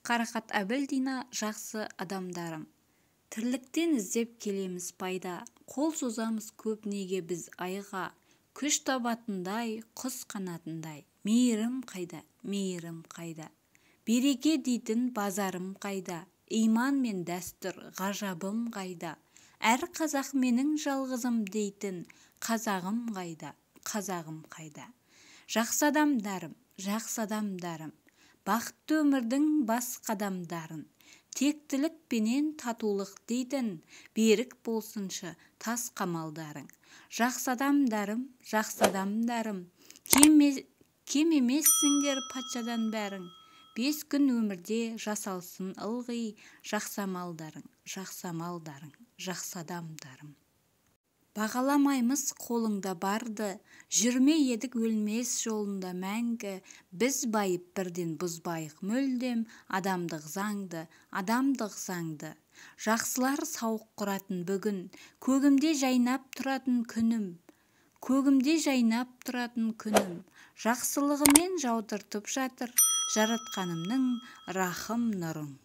Қарақат Әбілдина жақсы адамдарым. Тірліктен іздеп келеміз пайда, қол созамыз көп неге біз айға, күш табатындай, құс қанатындай. Мейірім қайда, мейірім қайда? Береке дейтін базарым қайда? Иман мен дәстүр ғажабым қайда? Әр қазақ менің жалғызым дейтін қазағым қайда, қазағым қайда? Жақсы адамдарым, бақытты өмірдің бас қадамдарын, тектілік пенен татулық дейтін берік болсыншы тас қамалдарың. Жақсы адамдарым, кем емессіңдер патшадан бәрің. 5 күн өмірде жасалсын ылғи жақсы амалдарың, жақсы адамдарым. Бағаламаймыз қолыңда барды, жүрме едік өлмес жолында мәңгі. Біз байып бірден бұзбайық мүлдем адамдық заңды. Жақсылар сауық құратын бүгін, көгімде жайнап тұратын күнім. Жақсылығымен жаудыртып жатыр жаратқанымның рахым нұрын.